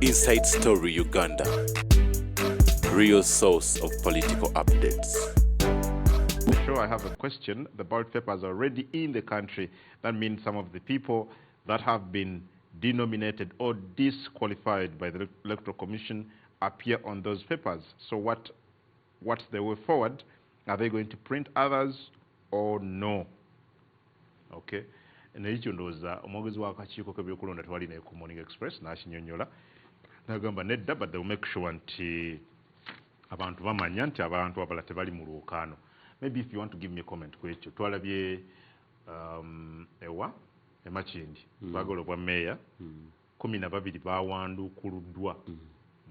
Inside Story Uganda, real source of political updates. Sure, I have a question. The ballot papers are already in the country. That means some of the people that have been denominated or disqualified by the Electoral Commission appear on those papers. So what's the way forward? Are they going to print others or no? Okay. Ekyo ndowooza omwogezi w'akakiiko k'ebyokulonda twali naye ku Morning Express n'akinnyonnyola n'agamba nedda, but they will make sure nti abantu bamanya nti abantu abala tebali mu lwokaano. Maybe if you want to give me a comment ku ekyo. Twalabye ewa Makindi twagala obwa meeya 12 baawanduukuluddwa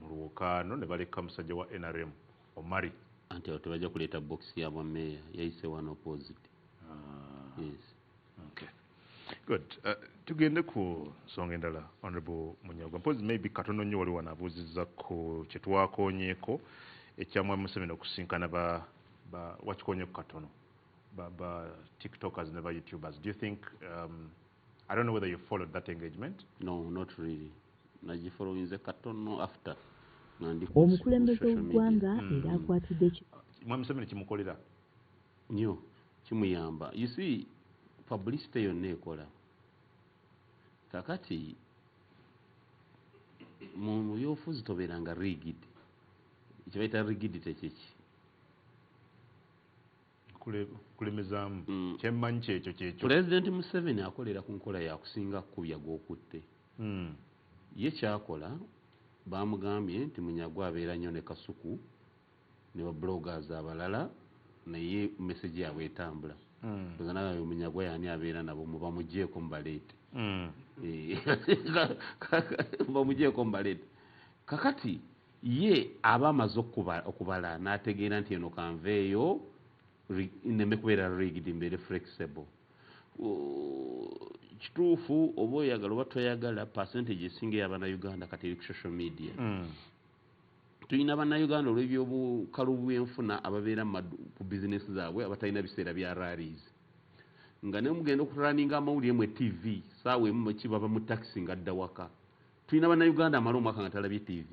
mu lwokaano ne baleka musajja wa NRM Omari anti awo tebajja kuleeta box ya bwa meeya yayise one opposite. Yes. Okay. Good. Tugende ku nsonga endala, Honorable Munyagwa. Mpozi maybe katono nnyo wali wanabuuzizza ku kye twakoonyeeko ekyamwa Museveni okusinkana wakikoonye ku katono ba TikTokers ne ba YouTubers. Do you think, I don't know whether you followed that engagement? No, not really. Nagifollowinze katono after. Omukulembeze w'eggwanga era akwatidde mwa Museveni kimukolera nnyo kimuyamba. You see, publicity yonna ekola. Kakati mu byobufuzi tobeeranga rigged. Kye bayita riggedity kyeki? kulemezaamu kyemmanyi kyekyo. President Museveni akolera ku nkola ya kusinga kkubya gw'okutte. Ye kyakola baamugambye nti Munyagwa abeera nnyo ne Kasuku ne bloggers abalala naye message yaabwe etambula. Naye Munyagwa yaani abeera nabo mubamugyeko mbaleete. Bamugyeko mbaleete. Kakati ye aba amaze okubala n'ategeera nti eno kanveeyo nneme kubeera rigged mbeere flexible. Kituufu oba oyagala oba toyagala percentage esinga y'Abannayuganda kati eri ku social media. Tulina Bannayuganda olw'ebyobukalu bw'enfuna ababeera ku bizinesi zaabwe abatalina biseera bya rallies. Nga ne mugenda okutulaninga amawulire mu TV saawa emu kibaba mu taxi ng'adda waka. Tulina Bannayuganda amala omwaka nga talabye TV.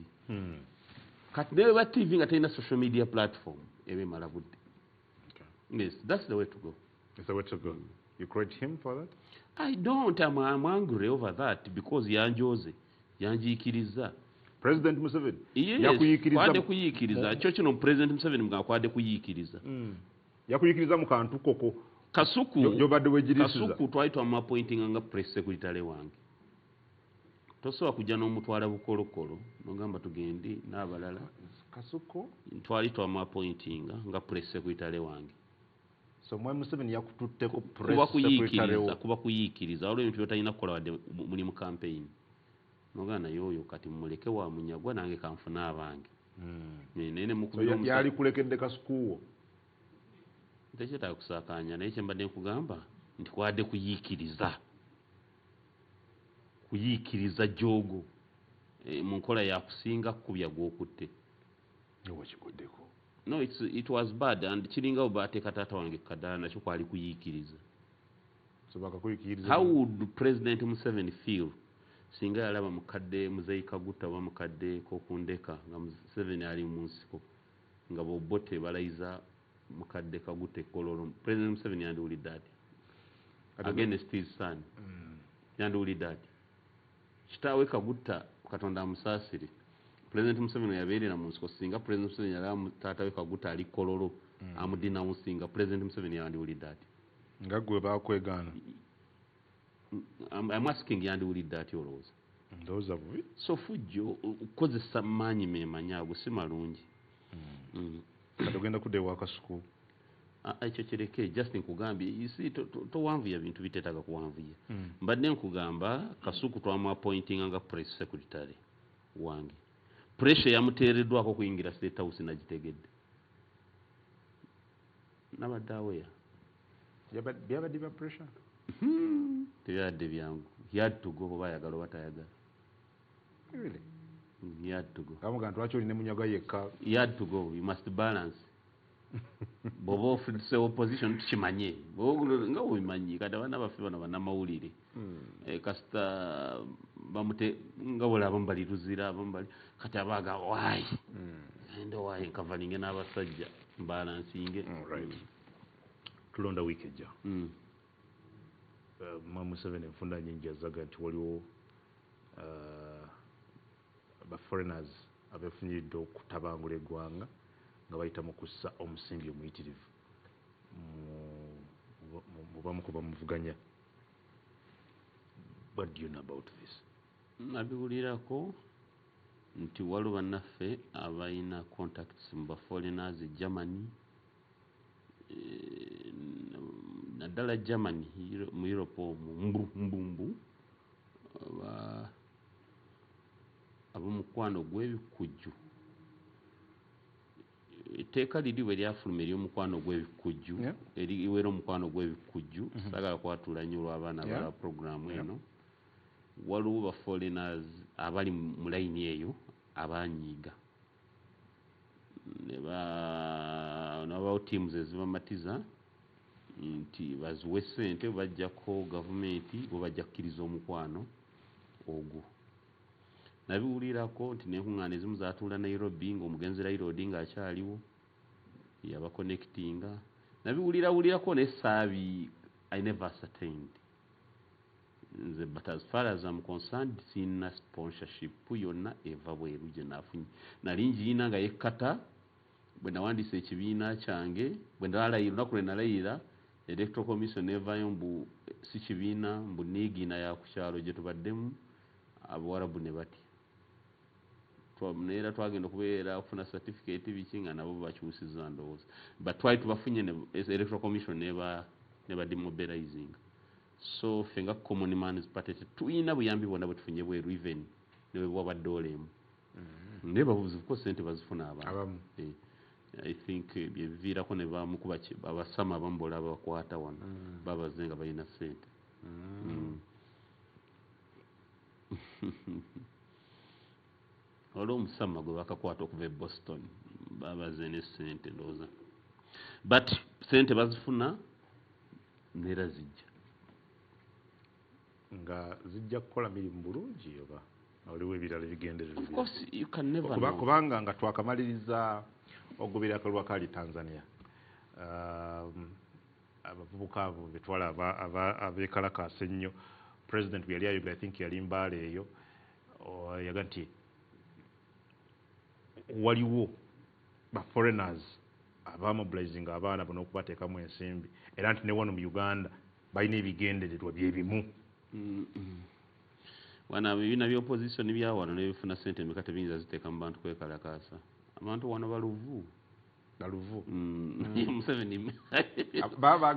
Kati ne ba TV nga talina social media platform ebe mala budde. Yes, that's the way to go. That's the way to go. You credit him for that? I don't. I'm angry over that because yanjiikiriza. President Museveni? Yes, kwade kuyiikiriza. Kyo kino President Museveni mga kwade kuyiikiriza. Yakuyiikiriza mu kantu koko. Kasuku twali twamappointinga nga press secretary wange. Tosobola kujja n'omutwala bukolokolo nogamba tugende n'abalala. Kasuku twali twamappointinga nga press secretary wange. So mwe Museveni yakututteko press secretary kuba kuyiikiriza olwo ebintu byotalina kukola wadde muli mu campaign. Nogana yoyo kati muleke wa Munyagwa nange kanfuna abange. Nene mukubira yali kulekedde Kasukuwo. Tekyetaaga kusaakaanya naye kye mbadde nkugamba nti kwadde kuyiikiriza. Kuyiikiriza jogo mu nkola ya kusinga kkubya gw'okutte. Wakikuddeko. No, it was bad and kiringa obateeka taata wange kadala nakyo kwali kuyiikiriza. How would President Museveni feel singa yalaba mukadde Muzeyi Kaguta oba mukadde Kokundeka nga Museveni ali mu nsiko nga bobote balayiza mukadde Kaguta Kololo? President Museveni yandiwulidde ati against his son. Yandiwulidde ati kitaawe Kaguta Katonda amusaasire. President Museveni yabeerera mu nsiko singa President Museveni yalaba taata we Kaguta ali Kololo amudinawunsinga President Museveni yandiwulidde ati nga gwe baakwegaana. I'm asking yandiwulidde ati olowooza? Ndowooza bubi. So fujjo okukozesa maanyi meemanya ago si malungi. Kati ogenda kudda ewa Kasuku? Ekyo kireke just nkugambye isi towanvuya bintu biteetaaga kuwanvuya. Mbadde nkugamba Kasuku twamappointinga nga press secretary wange. Pressure yamuteereddwako kuyingira State House nagitegedde. Nabadde aweya. Byabadde bya pressure? Tebyadde byangu. He had to go oba ayagala oba tayagala. Really? He had to go. Kamuganda lwaki olina Munyagwa yekka? He had to go. You must balance. bw'oba ofudde opposition tukimanye nga webimanyi kati abaana baffe bano bannamawulire kasita bamute nga bwole abamu bali luzira abamu bali kati abaaga waayi ende waayi nkavalinge n'abasajja mbalansinge tulonda wiiki ejja Museveni enfunda nyingi azaga nti waliwo foreigners abeefunyiridde okutabangula eggwanga nga bayita mu kussa omusingi omuyitirivu mubamu ku bamuvuganya. What do you know about this? Nabiwulirako nti waliwo bannaffe abalina contacts mu foreigners Germany naddala Germany mu Europe mbumbu ab'omukwano gw'ebikujju etteeka liri bwe lyafuluma ery'omukwano gw'ebikujju eriwera omukwano gw'ebikujju saagala kwatula nnyo olw'abaana bala programu eno waliwo ba foreigners abali mu layini eyo abanyiiga nabawo teams ezibamatiza nti baziwe ssente bajjako gavumenti bwe bajja kukkiriza omukwano ogwo. Nabiwulirako nti n'enkuŋŋaana ezimu zaatuula Nairobi ng'omugenzi Raila Odinga akyaliwo yabaconnectinga. Nabiwulirako naye saabi I never ascertained. But as far as I'm concerned, sina sponsorship yonna eva bweru gye naafunye. Nali ngiina nga yekkata bwe nawandiisa ekibiina kyange bwe ndalayira olunaku lwe nalayira electoral commission evaayo mbu si kibiina mbu niigiina ya ku kyalo gye tubaddemu abawarabu ne batya. Era twagenda okubeera okufuna certificate biki nga nabo bakyusiza ndowooza. But twali tubafunye ne electoral commission ne ba demobilizing. So ffe nga Common Man's Party tuyina buyambi bwonna bwe tufunye bweru even ne bwe bwabadde olemu. Naye babuzi ko ssente bazifuna abamu. I think byeviirako ne bamukuba abasama abamu bolaba bakwata wano babaze nga balina ssente. Olwo omusama gwe bakakwata okuva e Boston babaze ne ssente ndowooza. But ssente bazifuna neera zijja. Nga zijja kukola mirimu bulungi oba waliwo ebirala ebigendererwa? Of course you can never know. Kubanga nga twakamaliriza ogubira akalwa kali Tanzania abavubuka abo betwala abeekalakaasa ennyo president bwe yali ayogera I think yali Mbaale eyo yaga nti waliwo ba foreigners abamobilizing abaana bano okubateekamu ensimbi era nti ne wano mu Uganda balina ebigendererwa byebimu. Wana ebibiina by'opposition bya wano nebifuna ssente emeka tebiyinza ziteeka mu bantu kwekalakaasa. Abantu wano baluvu. Museveni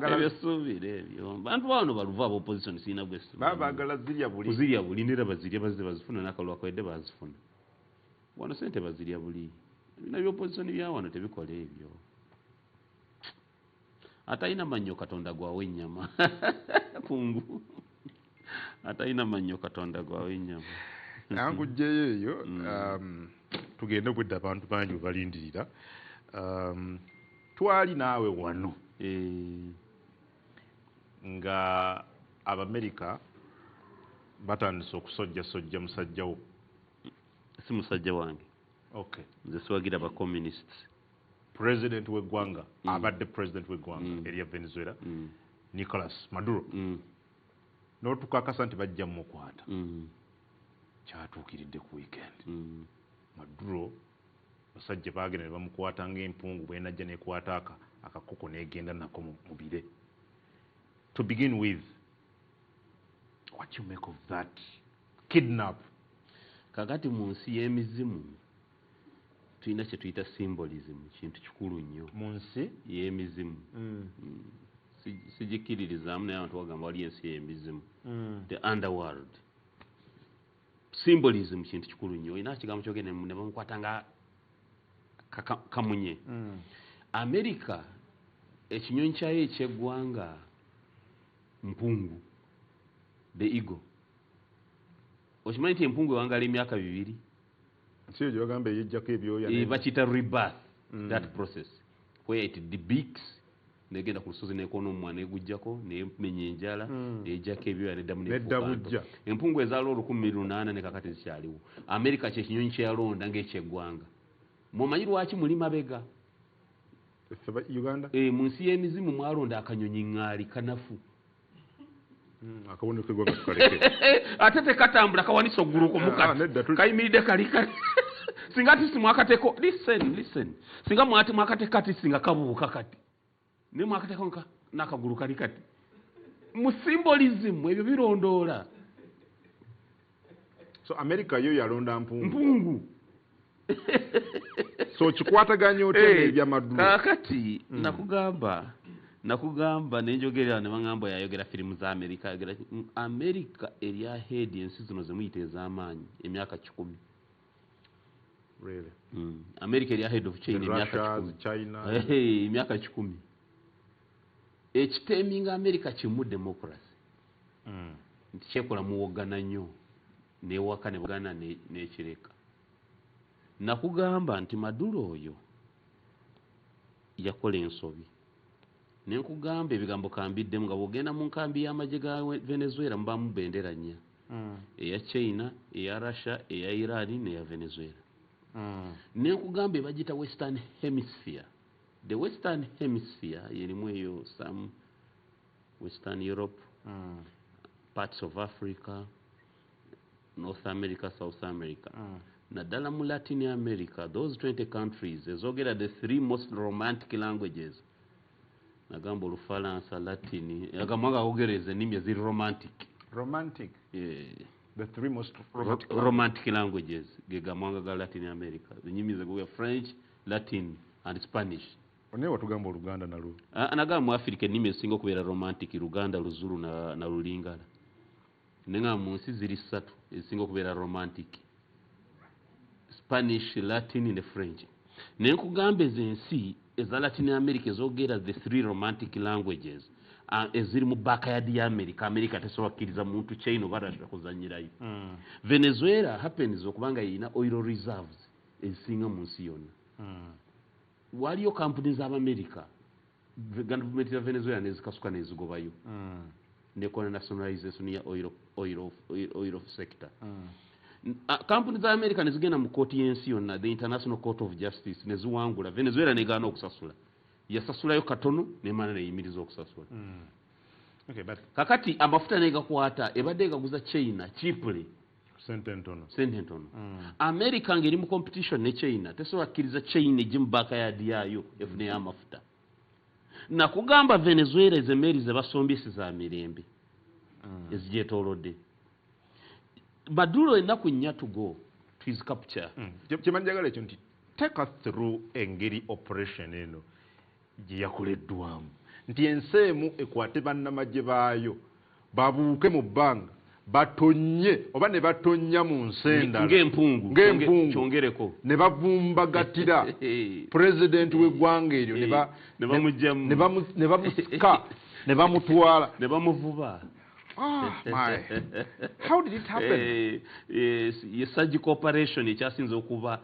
ebyosuubira ebyo bantu wano baluvu ab'opposition sirina gwesu baagala zirya buli neera bazirya bazze bazifuna n'akalwa kwedde bazifuna wano ssente bazirya buli. Ebibiina by'opposition bya wano tebikola ebyo. Atalina mannyo Katonda gwawe ennyama kungu atalina mannyo Katonda gwawe ennyama angujjeyo eyo. Tugende obwedda abantu bangi balindirira. Twali naawe wano nga Abamerika batandise okusojjasojja musajjawo. Si musajja wange. Okay. Nze siwagira ba communists. President w'eggwanga abadde president w'eggwanga erya Venezuela Nicolas Maduro n'otukakasa nti bajja mmukwata kyatuukiridde ku weekend. Maduro basajja baagenda ne bamukwata ng'empungu bwenajja nekwata akakoko negenda nako mu bire. To begin with, what you make of that kidnap? Kakati mu nsi y'emizimu tulina kye tuyita symbolism, kintu kikulu nnyo mu nsi y'emizimu. Sigikiririzaamu naye abantu bagamba wali ensi y'emizimu, the underworld. Symbolism kintu kikulu nnyo. Olina kigambo kyogende ne bamukwata nga kamunye. America ekinyonyi kyayo ekyeggwanga mpungu, the eagle. Okimanyi nti empungu ewangala emyaka 2. Nsi egyo bagamba eyijjako ebyoya bakiyita rebirth, that process. where it debicts negenda ku lusozi nekoona omwana egujjako nemenya enjala ejjako ebyoya neddamu Neddabujja. empungu ezaala 1800 ne kakati zikyaliwo. Amerika kyekinyonyi kyeyalonda ng'ekyeggwanga. Mumanyi lwaki muli mabega? Uganda? Mu nsi y'emizimu mwalonda akanyonyi ŋŋaali kanafu. Akaboneka gwa kaleke. Ate tekatambula kawanisa oggulu ku mukati. Kayimiridde kali kali. Singa ati simwakateko, listen. Singa mwati mwakateko ati singa kabuuka kati. Ne mwakateko n'akagulu kali kati. Mu symbolism ebyo birondoola. So America yo yalonda mpungu. So kikwataganya otya ebya Maduro. Kakati nakugamba nenjogera ne bangamba yayogera firimu za America yayogera America eri ahead ensi zino ze muyite ez'amaanyi emyaka 10. Really? America eri ahead of China emyaka 10. China. Emyaka 10. Ekiteminga America kimu democracy. Nti kyekola muwogana nnyo newaka ne bugana n'ekireka. Nakugamba nti Maduro oyo yakola ensobi. Nenkugamba ebigambo kambiddemu nga bw'ogenda mu nkambi y'amagye ga Venezuela mubamu bendera nnya. Eya China, eya Russia, eya Iran n'eya Venezuela. Nenkugamba ebagita Western Hemisphere. The Western Hemisphere yerimu eyo some Western Europe, parts of Africa, North America, South America. Naddala mu Latin America, those 20 countries, ezogera the 3 most romantic languages. Nagamba Olufalansa, Latin, agamwaga ogereza ennimi eziri romantic. Romantic? Yeah. The 3 most romantic languages. Gegamwanga ga Latin America. Ennimi ze French, Latin, and Spanish. One watugamba Oluganda nalwo. Anagamba mu Africa ennimi ezisinga okubeera romantic, Luganda, Luzulu na Lulingala. Nenga mu nsi ziri 3 ezisinga okubeera romantic. Spanish, Latin and French. Nenkugamba ezensi eza Latin America ezogera the 3 romantic languages eziri mu backyard ya America tesobakkiriza muntu China oba Russia kuzanyirayo. Venezuela happens okubanga yina oil reserves ezisinga mu nsi yonna. Waliyo companies of America government ya Venezuela nezikasuka nezigobayo. Nekona nationalization ya oil sector. Companies za America nezigenda mu kooti y'ensi yonna, the International Court of Justice, neziwangula. Venezuela negaana okusasula. Yasasulayo katono nemana neyimiriza okusasula. Okay, but kakati amafuta negakwata ebadde gaguza China cheaply. Sente ntono. America ngeri mu competition ne China tesobola kkiriza China egimbaka yayo efune amafuta. Nakugamba Venezuela ezemeri ze basombisi za mirembe ezigyetoolodde. Maduro ennaku 4 to go to his capture. Kimanjagala ekyo nti take us through engeri operation eno gye yakoleddwamu. Nti ensi emu ekwate bannamagye baayo babuuke mu bbanga batonye oba ne batonya mu nsenda ng'empungu kyongereko ne bavumbagatira president w'eggwanga eryo ne bamusika ne bamutwala ne bamuvuba. My. How did it happen? Yes, surgical operation ekyasinze okuba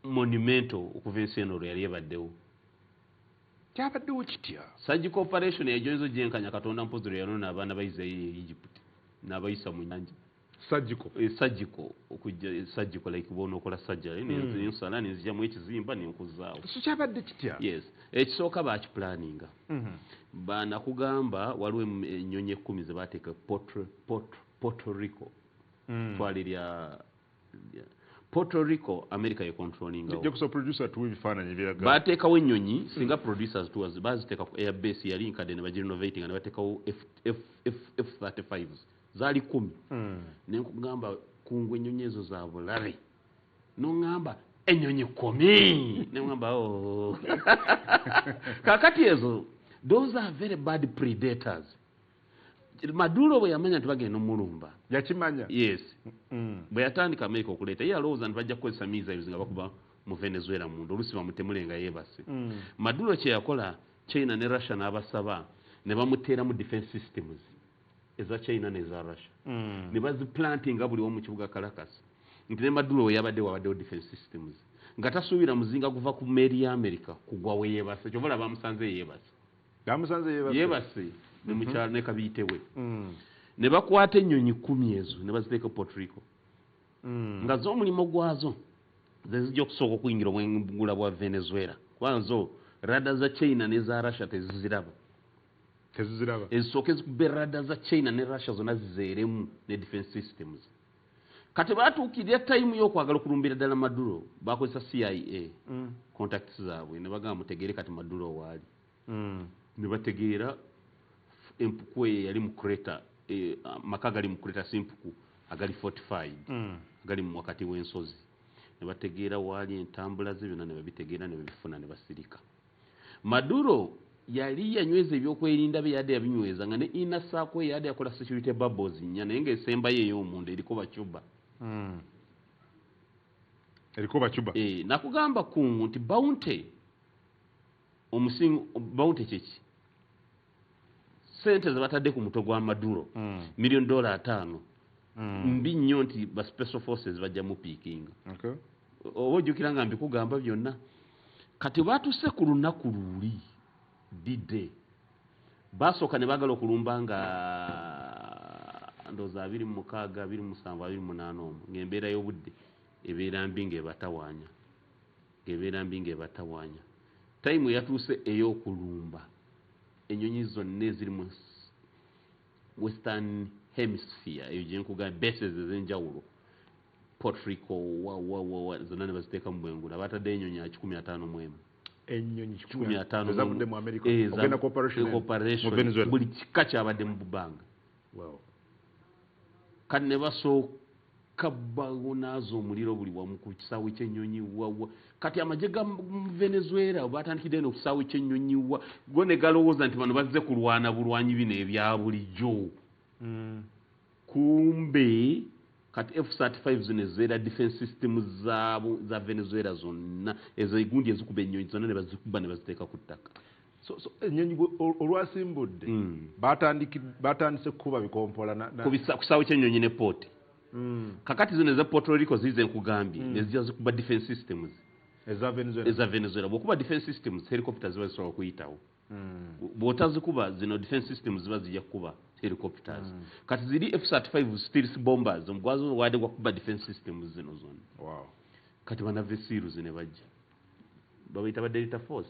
monumental okuva ensi eno lwe yali ebaddewo. Kyabaddewo kitya? Surgical operation ejonzo gyenkanya Katonda mpozi lwe yalona abaana bayisa Egypt n'abayisa mu nnyanja. Surgical okujja surgical like bona okola surgery n'ensala n'enzija mu ekizimba n'enkuzaawo. So kyabadde kitya? Yes. Ekisooka bakiplaninga. Bana kugamba waliwo ennyonyi 10 ze bateeka Puerto Rico. Twalirya Puerto Rico America ye controlling awo. Jakuso producer tu bifaananyi biraga. Bateekawo ennyonyi singa producers tu baziteeka ku airbase yali nkadde ne bagi renovating ne bateekawo F-35s. Zaali 10. Nenkugamba kungwe ennyonyi ezo za bulabe. Nongamba ennyonyi 10. Nengamba oh. Kakati ezo those are very bad predators. Maduro bwe yamanya nti bagenda omulumba. Yakimanya? Yes. Bwe yatandika America okuleeta ye alowooza nti bajja kukozesa missiles nga bakuba mu Venezuela mundu oluusi bamutemulenga yeebase. Maduro kye yakola China ne Russia n'abasaba ne bamuteera mu defense systems eza China n'eza Russia. Ne baziplantinga buli omu kibuga Caracas. Nti ne Maduro we yabaddewo defense systems. nga tasuubira muzinga guva ku meeri ya America kugwa we yeebase kyobola bamusanze yeebase ne mukyalo ne kabiyitewe ne bakwata ennyonyi 10 ezo ne baziteeka Puerto Rico nga z'omulimo gwazo ze zijja okusooka okuyingira obwengula bwa Venezuela kwanzo rada za China ne za Russia teziziraba ezisooka ezikubba rada za China ne Russia zonna zizeeremu ne defense systems kati baatuukirira time y'okwagala okulumbira ddala Maduro bakozesa CIA contacts zaabwe ne bagamba mutegeere kati Maduro waali ne bategeera empuku yali mu crater maka gali mu crater simpuku agali fortified gali mu wakati w'ensozi ne bategeera waali entambula ze byonna ne babitegeera ne babifuna ne basirika Maduro yali yanyweza ebyokwerinda bye yadde yabinyweza nga ne ina saako yadde yakola security bubbles nnya naye ng'esemba ye ey'omunda eriko bacuba nakugamba kungu nti bounty bounty kyeki sente ze batadde ku mutwe gwa Maduro $1 million mbi nnyo nti ba special forces bajja mu piikinga oba ojjukira nga mbikugamba byonna kati baatuse ku lunaku luli D-Day basooka ne baagala okulumba nga ndowooza 26 27 28 ng'embeera y'obudde ebeera mbi ng'ebatawaanya time yatuuse ey'okulumba ennyonyi zonna eziri mu western hemisphere eyo gye nkugamba bases ez'enjawulo Puerto Rico zonna ne baziteeka mu bwengula bataddeyo ennyonyi 151 ennyonyi 151 ezavudde mu America ogenda cooperation mu Venezuela buli kika kyabadde mu bbanga kati ne basooka bawonaaza omuliro buli wamu ku kisaawe ky'ennyonyi kati amagye ga Venezuela batandikidde no ku kisaawe ky'ennyonyi go ne galowooza nti bano bazze kulwana bulwanyi bino ebya bulijjo kumbe kati F-35 zino ezeera defense systems za Venezuela zonna ezo egundi ezikuba ennyonyi zonna ne bazikuba ne baziteeka ku ttaka so ennyonyi olwasimbudde batandise kukuba bikompola ku kisaawe ky'ennyonyi ne pooti kakati zino eza Puerto Rico zize nkugambye ezijja zikuba defense systems eza Venezuela bw'okuba defense systems helicopter ziba zisobola okuyitawo bw'otazikuba zino defense systems ziba zijja kukuba helicopters kati ziri F-35 stealth bombers omugwazo wadde gwakuba defense systems zino zonna kati banavesiru zine bajja babayita ba Delta Force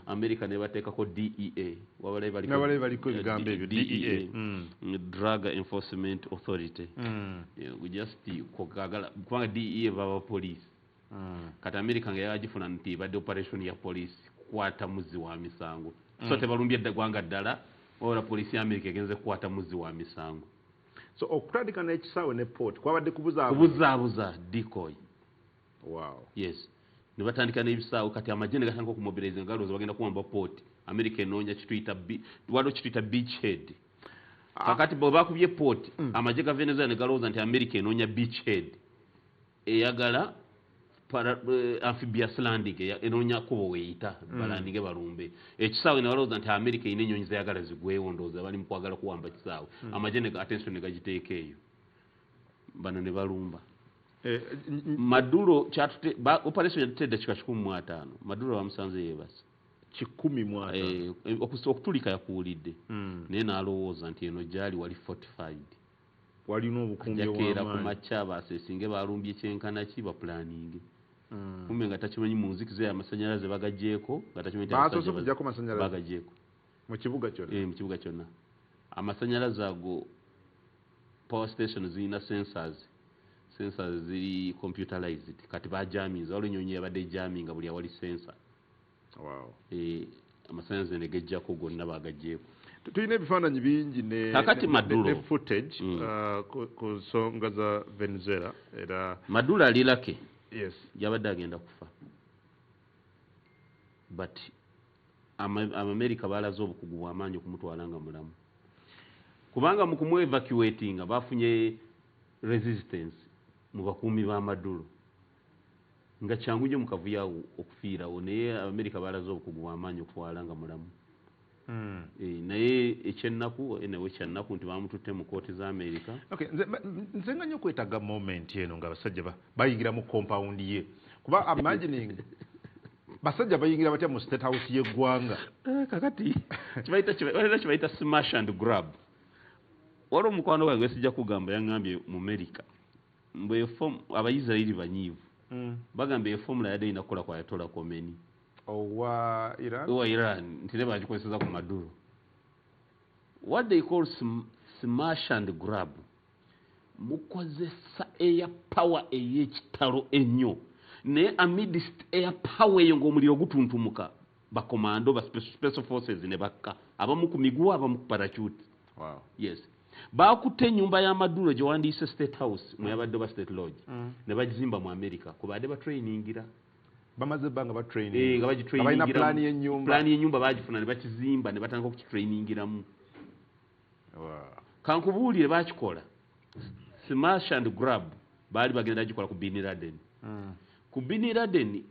America ne bateekako DEA wabalayi baliko ebigambo ebyo DEA Drug Enforcement Authority just kubanga DEA baba police kati America nga yagifuna nti badde operation ya police kukwata muzi wa misango so tebalumbye eggwanga ddala ora police ya America egenze kukwata muzi wa misango so okutandika n'ekisaawe ne port kwabadde kubuzaabuza decoy yes ne batandika n'ebisaawe kati amagye ne gatandika okumobilize nga galowooza bagenda kuwamba port America enoonya waliwo kituyita beachhead kakati bwe bakubye port amagye ga Venezuela ne galowooza nti America enoonya beachhead eyagala amphibious landing enoonya kubo weeyita balandinge balumbe ekisaawe ne balowooza nti America ine ennyonyi zeyagala zigwewo ndowooza bali mu kwagala kuwamba kisaawe amagye ne attention ne gagiteeka eyo bano ne balumba Maduro operation yatedde kika 15 Maduro bamusanze yeebase 15 okutulika yakuwulidde naye n'alowooza nti eno gyali wali fortified walina obukumbi obw'amaanyi ku makya baseesinge balumbye kyenkana ki bapulaninge kumbe nga takimanyi mu nzikiza y'amasanyalaze bagagyeko nga takimanyi bagagyeko mu kibuga kyonna amasanyalaze ago power station zirina sensors ziri computerized kati bajaminza waliwo ennyonyi yabadde jaminga buli awali sensor amasanyalaze ne gejjako gonna bagagyeko tulina ebifaananyi bingi ne footage ku nsonga za Venezuela era Maduro alirake yabadde agenda kufa but America balaze obukugu bw'amaanyi okumutwala nga mulamu kubanga mu kumuevacuatinga bafunye resistance mu bakuumi ba Maduro nga kyangu nnyo mu kavuyo okufiirawo naye America balaze obukugu bw'amaanyi okutwala nga mulamu naye ekyennaku enewe kyannaku nti bamututte mu kooti za America nze nga nnyo kwetaaga moment eno nga abasajja bayingira mu compound ye kuba imagining basajja bayingira batya mu state house y'eggwanga kakati kibaita smash and grab. Wali omukwano gwange sijja kugamba yaŋŋambye mu America mbu abayisirayiri banyiivu bagamba efomula yadde ina kukola kwa Ayatollah Khomeini owa Iran nti ne bagikozesa ku Maduro. What they call smash and grab mukozesa eya power ey'ekitalo ennyo ne amidst air power eyo ng'omuliro gutuntumuka bakomando ba special forces ne bakka abamu ku miguwa abamu ku parachute. Wow. Yes. Bakutte ennyumba ya Maduro gye wandiise State House mwe yabadde ba State Lodge ne bagizimba mu America kubadde ba trainingira bamaze banga ba training nga bagitrainingira plan y'ennyumba bagifuna ne bakizimba ne batandika okukitrainingiramu. Wow. Kankubuulire bakikola smash and grab baali bagenda gikola ku Bin Laden. Ku Bin Laden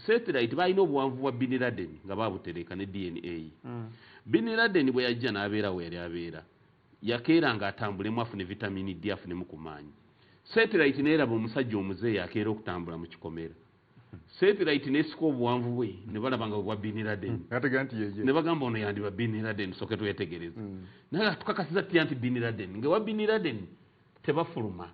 satellite balina obuwanvu bwa Bin Laden nga babutereka ne DNA. Bin Laden bwe yajja n'abeera we yali abeera yakeera ng'atambulemu afune vitamini D afunemu ku maanyi. Satellite neeraba omusajja omuzeeyi akeera okutambula mu kikomera. Satellite n'esika obuwanvu bwe ne balaba nga bwa Bin Laden. Ne bagamba ono yandiba Bin Laden soke twetegereza. Naye tukakasiza tutya nti Bin Laden nga wa Bin Laden tebafuluma.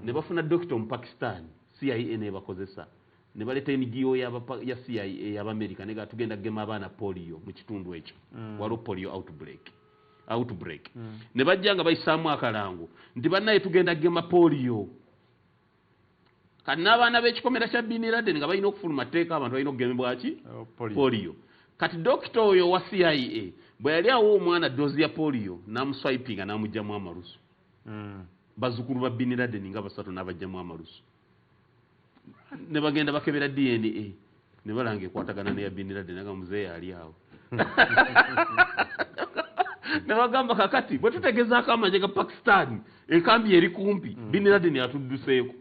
Ne bafuna dokita mu Pakistan CIA ne bakozesa. Ne baleta NGO ya CIA y'Amerika ne gatugenda gema abaana polio mu kitundu ekyo. Waliwo polio outbreak. Ne bajja nga bayisaamu akalango nti bannaye tugenda gema polio. Kati n'abaana b'ekikomera kya Bin Laden nga balina okufuluma tteeka abantu balina okugemebwa ki polio. Kati dokita oyo wa CIA bwe yali awo omwana dozi ya polio n'amuswipinga n'amugyamu amalusu. Bazukulu ba Bin Laden nga basatu n'abajjamu amalusu. Ne bagenda bakebera DNA ne balanga ekwatagana ne ya Bin Laden nga muzeeyi ali awo. Ne bagamba kakati bwe tutegezaako amagye ga Pakistan enkambi eri kumpi Bin Laden atudduseeko.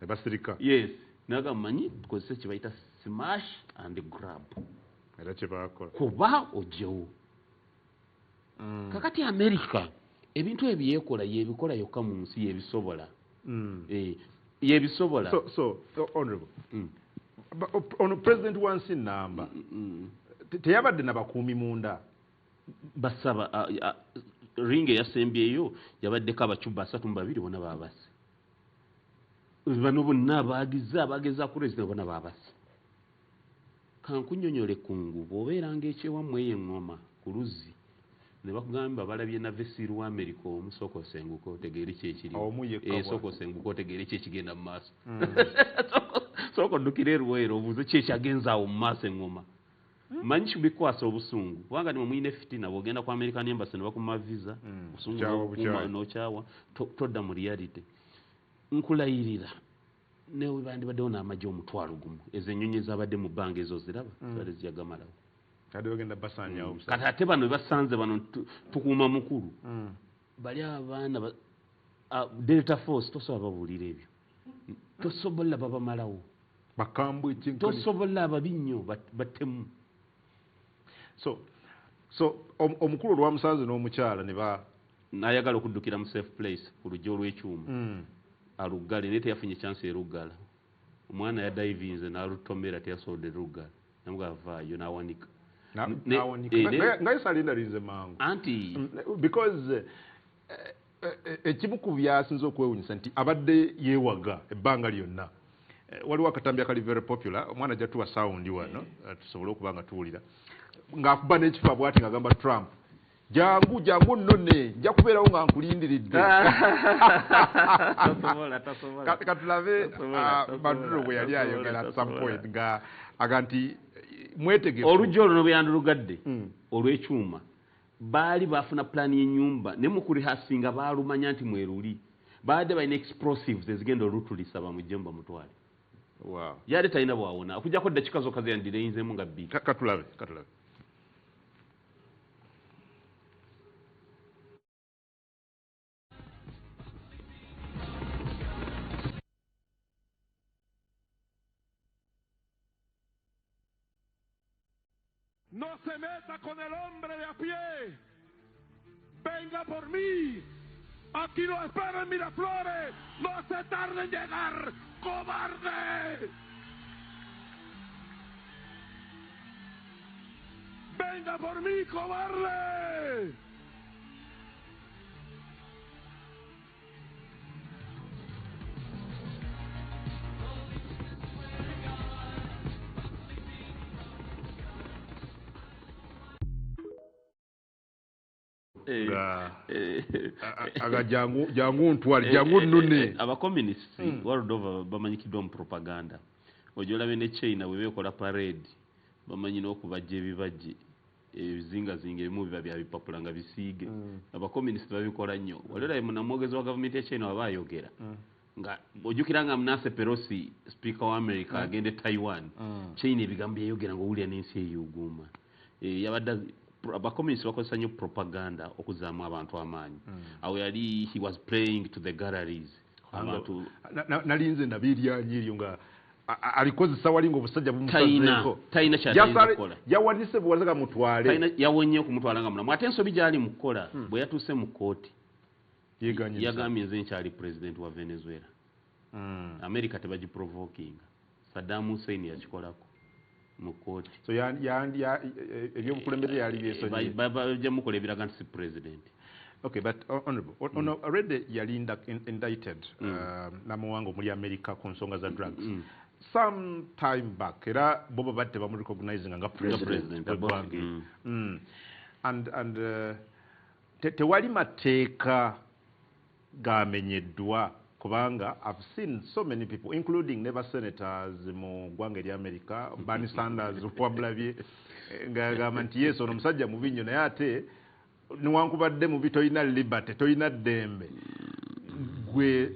Basirika. Yes. Naga manyi tukozese kibayita smash and grab. Era kyebakola. Kuba ojewo. Kakati America ebintu ebyekola yebikola yokka mu nsi yebisobola. Yebisobola. So honorable. Ono president wansi namba. Teyabadde nabakuumi munda. Basaba ringe yasembyeyo yabaddeko abacuba 32 bona babasi. Bano bonna bageza ku president bona babasi. Kankunyonyole kungu bobeeranga ekyewammwe y'engoma ku luzzi ne bakugamba balabye na vesiru wa America omusoko senguko otegeere kyekiri. Soko senguko otegeere kyekigenda mu maaso. Soko ddukira eruweero obuuze kyekyagenza awo mu maaso engoma. Manyi kibikwasa obusungu kubanga ni mumuyina fitina bw'ogenda ku American Embassy ne bakuma visa obusungu n'okyawa todda mu reality. Nkulayirira newe bandibaddewo n'amagye omutwalo gumu ezo ennyonyi ezabadde mu bbanga ezo ziraba zibadde zijagamalawo. Kati ate bano basanze bano tukuuma mukulu bali abaana Delta Force tosobola babuulira ebyo tosobola babamalawo bakambwe tosobola ababi nnyo battemu. So omukulu olwamusanze n'omukyala ne ba n'ayagala okuddukira mu safe place ku luggi olw'ekyuma aluggale naye teyafunye chance eruggala. Omwana yadivinze n'alutomera teyasobodde luggala namugavaayo n'awanika. Ngaye salindalize mangu anti because ekimu ku byasinze okwewunyisa nti abadde yeewaga ebbanga lyonna. Waliwo akatambi akali very popular omwana ajja tuwa sound wano tusobole okuba nga tuwulira ng'akuba n'ekifa bw'ati ng'agamba Trump jangu nnone nja kubeerawo nga nkulindiridde. Katulabe Maduro bwe yali ayogera at some point nga aga nti mwetegefu olujja olwo bwe yandulugadde olw'ekyuma baali bafuna plan y'ennyumba ne mu kurihasinga baalumanya nti mweruli baadde balina explosives ezigenda olutulisa bamujjemba mutwale. Wow. Yali talina bwawona okujjako dakika zokka zeyandira eyinzemu nga bbiri. Katulabe. No se meta con el hombre de a pie. Venga por mí. Aquí lo espero en Miraflores. No se tarde en llegar, cobarde. Venga por mí, cobarde. aga jangu ntwali jangu nune abakomunists world over bamanyikiddwa mu propaganda ojolabe ne China we bekola parade bamanyi n'okubajja ebibajje ebizingazinga ebimu biba bya bipapula nga bisiige abakomunists babikola nnyo walera munamwogezi wa gavumenti ya China waba ayogera nga ojukira nga Nancy Pelosi speaker wa America agende Taiwan China ebigambo yayogera nga owulira n'ensi eyuguma yabadda abakomunists bakozesa nnyo propaganda okuzaamu abantu amaanyi awo yali he was playing to the galleries abantu nalinze nabiryanyi nga alikozesa walinga obusajja bumusazeeko taina kyatakola yawanise bwazaga mutwale taina yawonye okumutwala nga mulamu ate ensobi gyali mu kukola bwe yatuuse mu kooti yagambye nze nkyali president wa Venezuela America tebagiprovokinga Saddam Hussein yakikolako mu kooti so ebyobukulembeze yali byesonyiye bajja mukola ebiraga nti si president. Okay, but honorable, already yali indicted namuwanga omuli America ku nsonga za drugs some time back era bobo batte bamu recognizing nga president and tewali mateeka gamenyeddwa kubanga I've seen so many people including never senators mu gwanga lya America Bernie Sanders wabulabye ngagamba nti yeso ono musajja mubinyo naye ate niwankubadde mu bitoyina liberty toyina ddembe gwe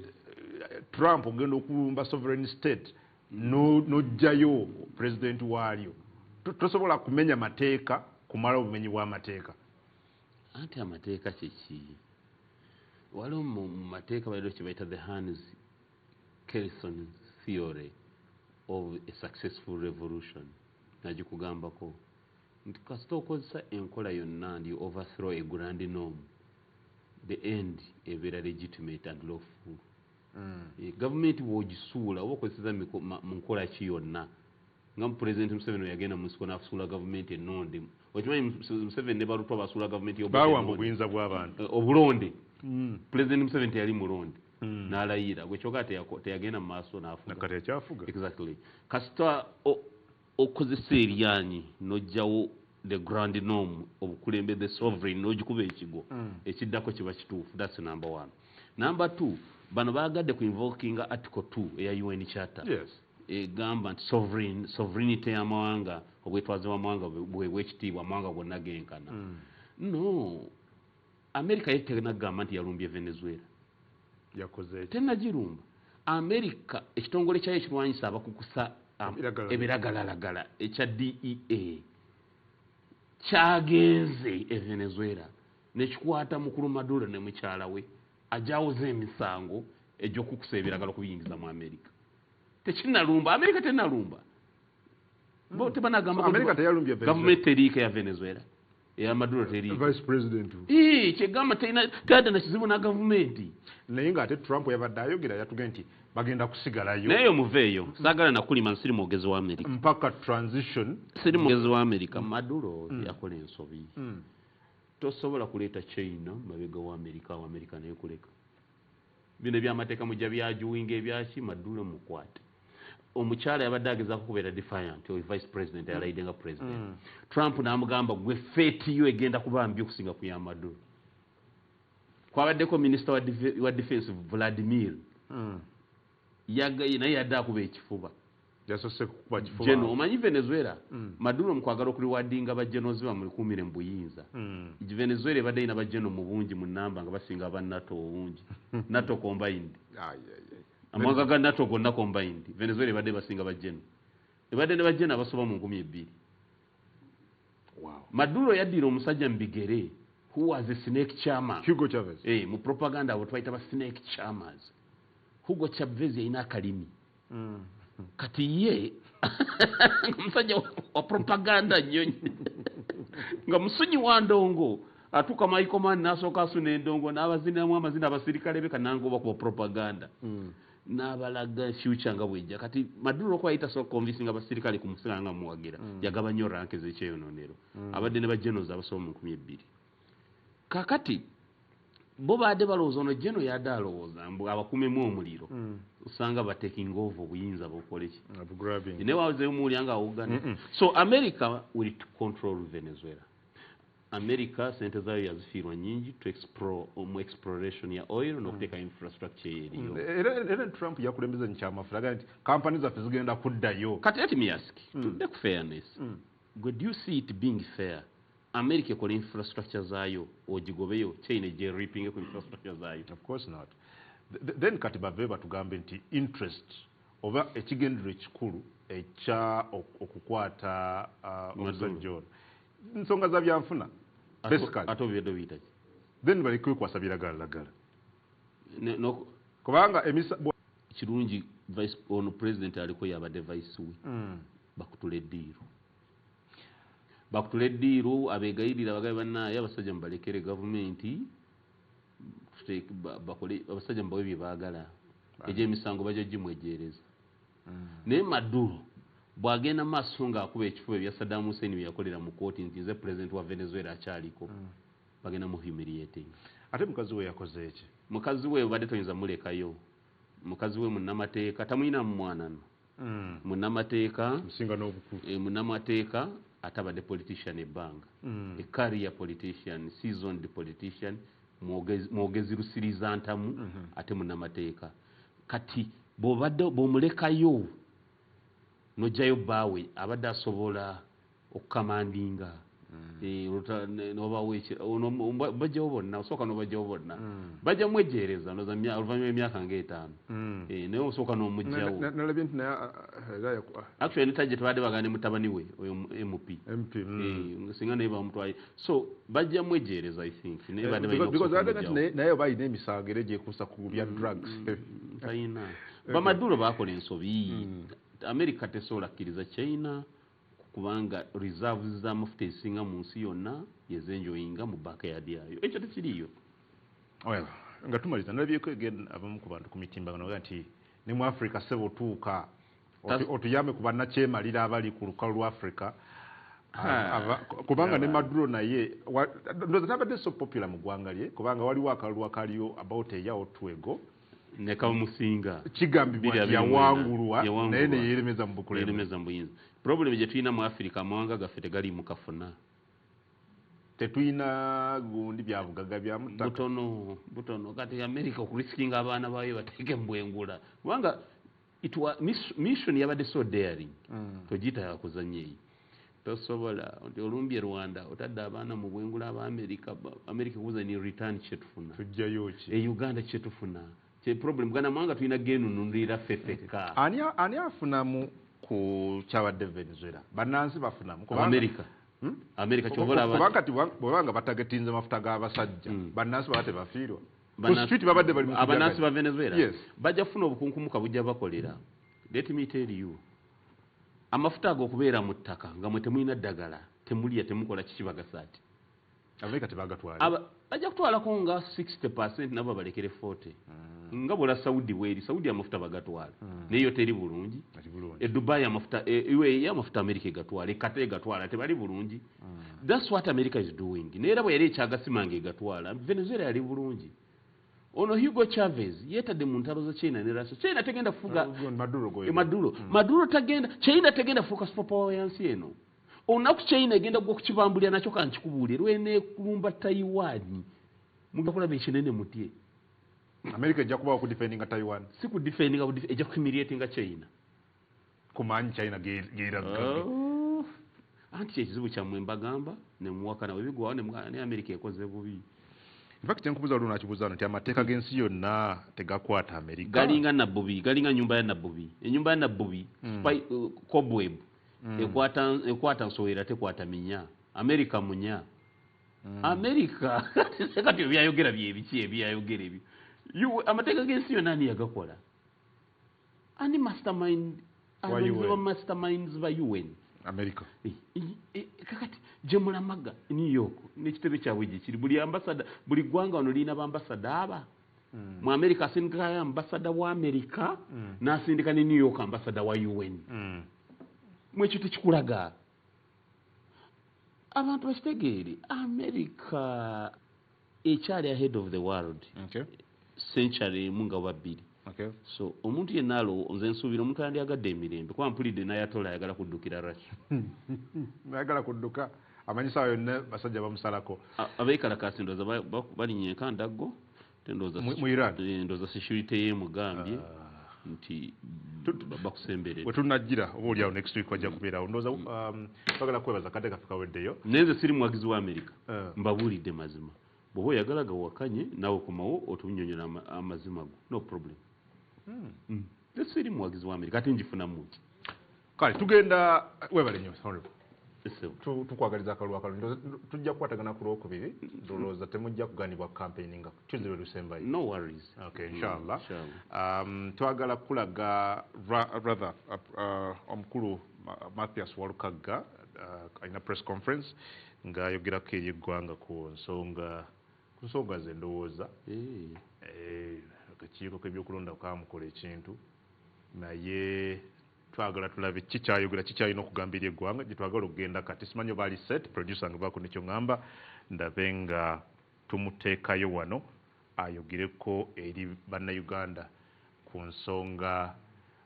Trump ogenda okulumba sovereign state nojjayo president walyo tosobola kumenya mateeka kumala obumenyi bw'amateeka anti amateeka kiki waliwo mu mateeka baliro kibayita the Hans Kelson theory of a successful revolution nagikugambako nti kasita okozesa enkola yonna ndi overthrow a grand norm the end ebeera legitimate and lawful gavumenti bw'ogisuula oba okozesa mu nkola ki yonna nga President Museveni yagenda mu nsiko n'asuula gavumenti ennonde okimanyi Museveni ne balutwa basuula gavumenti bawamba obuyinza bw'abantu obulonde President Museveni teyali mulonde n'alayira gwe kyokka teyagenda mu maaso n'afuga nakati ekyafuga exactly kasita okozesa eryanyi n'ojjawo the grand norm obukulembeze sovereign n'ogikuba ekigo ekiddako kiba kituufu that's number one. Number two, bano bagadde ku invokinga article 2 eya UN charter egamba nti sovereignty y'amawanga obwetwaze bw'amawanga bw'ekitiibwa amawanga gonna genkana no America yetenagamba nti yalumbye Venezuela yakoze tenagirumba America ekitongole kyayo ekirwanyisa abakukusa ebiragalalagala ekya DEA kyagenze e Venezuela nekikwata mukulu Maduro ne mukyala we ajawoze emisango egy'okukusa ebiragala kubiyingiza mu America tekinalumba America tenalumba bo tebanagamba America teyalumbye government erika ya Venezuela ya Maduro terika vice president kyegamba teyadda na kizibu na gavumenti naye nga ate Trump yabadde ayogera yatugenda nti bagenda kusigalayo naye muveeyo saagala nakulima nsiri mwogezi wa America mpaka transition siri mwogezi wa America Maduro yakola ensobi tosobola kuleeta China mabega wa America naye kuleka bino by'amateeka mujja byajuwinga ebyaki Maduro mukwate omukyala yabadde agezaako kubeera defiant o vice president yalayidde nga president Trump n'amugamba gwe fate yo egenda kuba mbi okusinga ku ya Maduro kwabaddeko minister wa defense Vladimir naye yadde akuba ekifuba yasose kukuba kifuba Geno omanyi Venezuela Maduro mukwagala okuliwadinga bajenozi bamulikumire mu buyinza Venezuela ebadde ina bajeno mu bungi mu namba nga basinga aba NATO obungi NATO combined amawanga ga NATO gonna combined Venezuela ebadde basinga bajeno ebadde ne bajeno abasoba mu 2,000 Maduro yaddira omusajja mbigere who was a snake charmer Hugo Chavez mu propaganda abo twaita ba snake charmers Hugo Chavez yina akalimi kati ye musajja wa propaganda nnyo nga musunyi wa ndongo atuka Michael Mann n'asooka asuna endongo n'abazinamu amazina abasirikale be kanango bakuba propaganda n'abalaga future nga bwejja kati Maduro ko ayita so convincing abasirikale ku musanga nga muwagira yagaba nnyo rank z'ekyeyononero abadde ne bajenos abasoba mu 12 kakati bo baade balowooza ono jeno yadde alowooza mbu abakumemu omuliro usanga ba taking over obuyinza bukole ki ne waze omuli nga awugana so America will control Venezuela. America sente zayo yazifiirwa nyingi to explore exploration ya oil n'okuteeka infrastructure yeriyo era Trump yakulembeza nkyamafuta aga nti kampani zaffe zigenda kuddayo kati let me ask tudde ku fairness do you see it being fair America ekola infrastructure zayo ogigobeyo China je reaping ku infrastructure zayo? Of course not. Then kati bave batugambe nti interest oba ekigendero ekikulu ekya okukwata omusajja nsonga za byanfuna basically ato byedo bita then bali kwasabira galagala no kubanga emisa kirungi vice ono president aliko yabade vice we bakutule ddiiro abegayirira bagaye bannaye abasajja mubalekere gavumenti bakole abasajja mubawe bye baagala egy'emisango bajja gimwejeereza naye Maduro bwagenda maaso ng'akuba ekifuba ebya Saddam Hussein bye yakolera mu kooti nti nze president wa Venezuela akyaliko bagenda mu humiliating. Ate mukazi we yakoze eki? Mukazi we badde toyinza mulekayo. Mukazi we munnamateeka tamuyina mu mwana no munnamateeka musinga n'obukulu munnamateeka atabadde politician ebbanga a career politician seasoned politician mwogezi lusiriza ntamu ate munnamateeka kati bw'omulekayo n'ojjayo bbaawe abadde asobola okukamandinga bajjawo bonna osooka n'obajjawo bonna bajja mwejeereza oluvannyuma emyaka nga5 naye osooka n'omugjawo nalabye nti naye actually ne tajje tebadde bagane mutabani we oyo MP singa naye bamutwaye so bajja mwejeereza I think naye bayina emisango era gyekuusa ku bya drugs tayina Bamaduro bakola ensobi America tesobola kkiriza China kubanga reserves z'amafuta ezisinga mu nsi yonna yezenjoyinga mu backyard yayo ekyo tekiriyo. Well, nga tumaliza nalabyeko again abamu ku bantu ku mitimbagano nti ne mu Africa sebo tuuka otuyame ku bannakyemalira abali ku lukalu lwa Africa kubanga ne Maduro naye ndoza tabadde so popular mu ggwanga lye kubanga waliwo akalulu akaliyo about a year or two ago ne kamusinga kigambibwa yawangulwa naye ne yeremeza mu buyinza. Problem je tuyina mu Africa amawanga gaffe tegali mu kafuna tetuyina gundi byavugaga bya mutaka butono kati America okuriskinga abaana bayo bateeke mbwengula kubanga mission yabadde so daring tojita yakuzanyeyi tosobola olumbye Rwanda otadde abaana mu bwengula aba America kuza ni return chetufuna tujjayo ki Uganda chetufuna kye problem gana mwanga tuyina genu nundira fefeka ani afunamu ku kyabadde Venezuela bannansi bafunamu ku America America chobola abakati bwanga batagetinze mafuta g'abasajja bannansi babate bafiirwa ku street babadde bali mu abannansi ba Venezuela bajja funa obukunkumuka bujja bakolera. Let me tell you amafuta ago okubeera mu ttaka nga mwe temulina ddagala temulya temukola kikibagasati America tebagatwala bajja kutwalako nga 60% nabo balekere 40 nga bola Saudi amafuta bagatwala neyo teri bulungi Dubai amafuta UAE amafuta America egatwala Qatar egatwala tebali bulungi. That's what America is doing. Neera bwe yali ekyagasimanga egatwala Venezuela yali bulungi. Ono Hugo Chavez yetadde mu ntalo za China ne Russia. China tegenda kufuga Maduro tagenda China tegenda kufuga superpower yansi eno. Onaku China egenda gwo kukibambulya nakyo kankikubuulye lwene kulumba Taiwan mugakola bekinene mutye America ejja kubawo ku defendinga Taiwan si ku defendinga ejja ku humiliatinga China kumanyi China geeraga anti ekizibu kyammwe mbagamba ne muwakana webigwawo ne America ekoze bubi. In fact nkubuza olwo nakibuza nti amateeka g'ensi yonna tegakwata America galinga Nabubi galinga nyumba ya Nabubi enyumba ya Nabubi cobweb ekwata nsowera tekwata minya America munya America kati byayogera byebiki ebyayogera ebyo amateeka g'ensi yonna ani yagakola ani masterminds ba UN America kakati Jemula Maga New York n'ekitebe kyabwe gye kiri buli ambassador buli ggwanga wano lina bambassador aba mu America asindika ambassador wa America n'asindika ne New York ambassador wa UN mwekyo tekikulaga abantu bakitegeere America ekyali ahead of the world century munga wabiri so omuntu yenna alowooza nsuubira omuntu yandiyagadde emirembe kuba mpulidde n'ayatola ayagala kuddukira Russia ayagala kudduka amanyisa yonna basajja bamusalako abeekalakaasi ndowooza balinnya enkandaggo mu Iran ndowooza security yemugambye nti bakusemberera wetunajjira oba oliawo next week wajja kubeerawo ndowooza twagala kwebaza kadde kaffe kaweddeyo nenze siri muwagizi wa America mbabuulidde mazima bw'oba oyagala gawakanye naawe komawo otunyonyola amazima go no problem siri muwagizi wa America ate njifuna muki kale tugenda webale nnyo tukwagaliza akalulu akalulu tujja kukwatagana ku Lwokubiri ndowooza temujja kuganibwa campaigning Tuesday lwe lusembayo no worries okay inshallah twagala kulaga brother omukulu Mathias Walukagga alina press conference ng'ayogerako eri eggwanga ku nsonga ze ndowooza akakiiko k'ebyokulonda kamukola ekintu naye twagala tulabe kikyayogera kikyalina okugamba eri eggwanga gye twagala okugenda kati simanyi oba ali set producer nga baako nekyo ŋŋamba ndabe nga tumuteekayo wano ayogereko eri bannayuganda ku nsonga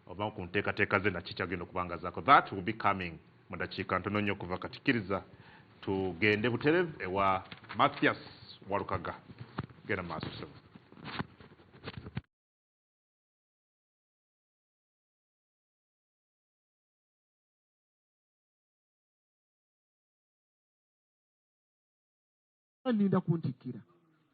oba ku nteekateeka ze naki kyagenda okubangazaako that will be coming mu dakiika ntono nnyo okuva katikiriza tugende buterevu ewa Mathias Walukagga genda maaso sebo ninda kuntikira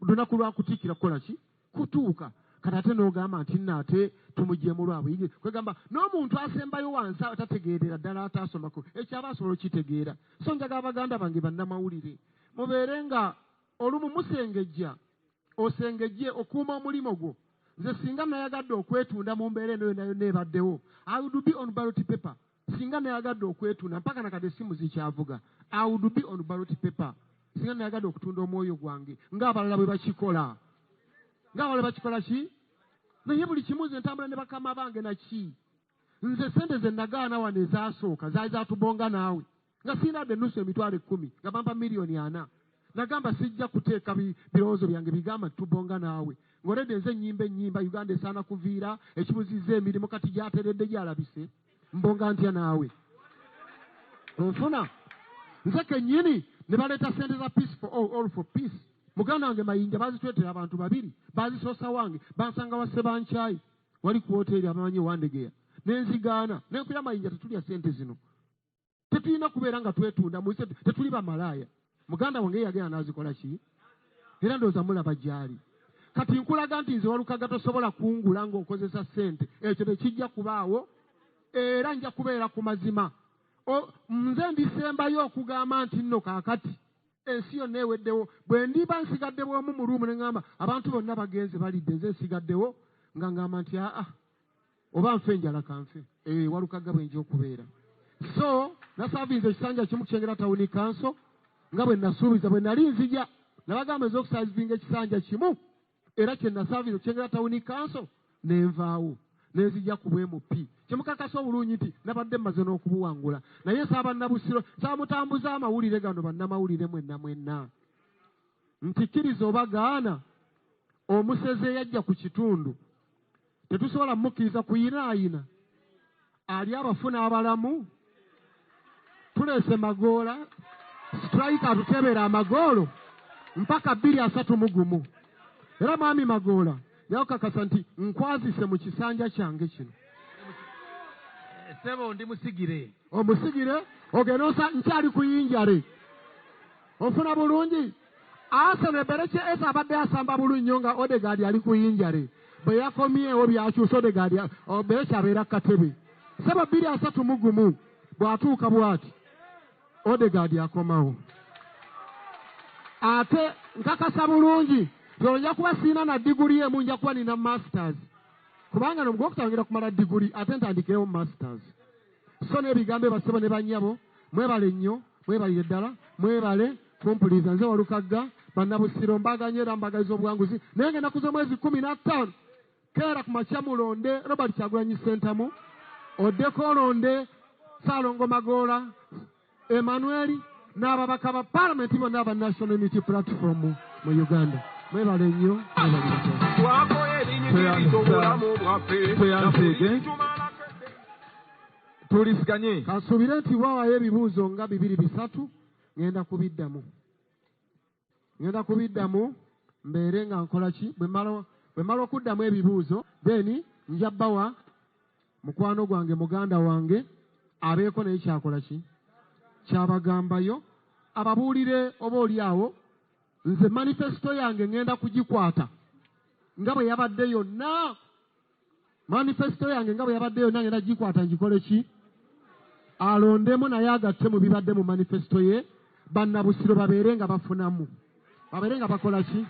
olunaku lwakutikira kukola ki kutuuka kati ate n'ogamba nti nate tumuggyemu lwabwe kwegamba n'omuntu asembayo wansi atategeerera ddala ataasomako ekyaba asobola okitegeera so njaga abaganda bange bannamawulire mubeere nga olumu musengejja osengejje okuuma omulimu gwo nze singa nayagadde okwetunda mu mbeera eno yonna yonna ebaddewo I would be on ballot paper singa nayagadde okwetunda mpaka nakadde simu zikyavuga I would be on ballot paper singa nayagadde okutunda omwoyo gwange ng'abalala bwe bakikola ng'abalala bakikola ki naye buli kimu nze ntambula ne bakama bange naki nze sente ze nagaana wano ezaasooka zaali zatubonga naawe nga siinadde ennusu emitwalo 10 nga bampa miliyoni 4 nagamba sijja kuteeka birowoozo byange bigamba tubonga naawe ng'oledde nze ennyimba Uganda esaana kuviira ekibuzizza emirimu kati gyateredde gyalabise mbonga ntya naawe onfuna nze kennyini ne baleeta sente za peace for all for peace muganda wange mayinja bazitwetera abantu babiri bazisoosa wange bansanga wa Sebankyayi wali ku woteeri abamanyi Wandegeya nenzigaana nenkula mayinja tetulya sente zino tetulina kubeera nga twetunda muise tetuli bamalaaya muganda wange yagenda n'azikola ki era ndowooza mulaba gyali kati nkulaga nti nze Walukagga tosobola kungula ng'okozesa sente ekyo tekijja kubaawo era nja kubeera ku mazima nze ndisembayo okugamba nti nno kaakati ensi yonna eweddewo bwe ndiba nsigadde bwomu mu luumu ne ŋŋamba abantu bonna bagenze balidde nze nsigaddewo nga ŋŋamba nti oba nfe enjala kanfe Walukagga bwenja okubeera so nasaavinze ekisanja kimu kukyengera tawuni kanso nga bwe nasuubiza bwe nali nzija nabagamba ez'okusaavinga ekisanja kimu era kye nasaavinze okukyengera tawuni kanso nenvaawo nenzija ku bwemupi kyemukakasa obulungi nti nabadde mmaze n'okubuwangula naye saaba Nabusiro saamutambuza amawulire gano bannamawulire mwenna nti kkiriza oba gaana omuseze eyajja ku kitundu tetusobola mukkiriza kuyinaayina ali abafuna abalamu tuleese magoola strike atutebera amagoolo mpaka 231 era mwami Magoola yakakasa nti nkwazise mu kisanja kyange kino sebo ndi musigire omusigire ogenosa nkyali kuyinjale ofuna bulungi Arsenal bereche esa abadde asamba bulungi nnyo nga Odegaard ali kuyinjale bwe yakomyewo byakyusa Odegaard bereche abeera katebe sebo 231 bw'atuuka bw'ati Odegaard akomawo ate nkakasa bulungi nja kuba siina na diguri emu nja kuba nina masters kubanga nomugwa okutangira kumala diguri ate ntandikirewo masters so n'ebigambo basebo ne bannyabo mwebale nnyo mwebalire ddala mwebale kumpuliza nze Walukagga bannabusiro mbaganye era mbagaliza obuwanguzi naye ng'ennaku z'omwezi 15 keera ku makya mulonde Robert Kyagulanyi Ssentamu oddeko olonde Ssaalongo Magoola Emmanuel n'ababaka ba Parliament bonna aba National Unity Platform mu Uganda. Mwebale nnyo. Tulisiganye. Kasuubire nti bwawayo ebibuuzo nga 2-3 ngenda kubiddamu mbeere nga nkola ki bwe mala okuddamu ebibuuzo then nja bbawa mukwano gwange muganda wange abeeko naye kyakola ki kyabagambayo ababuulire oba oli awo nze manifesito yange ngenda kugikwata nga bwe yabadde yonna ngenda gikwata ngikole ki alondemu naye agatte mu bibadde mu manifesito ye bannabusiro babeere nga bafunamu babeere nga bakola ki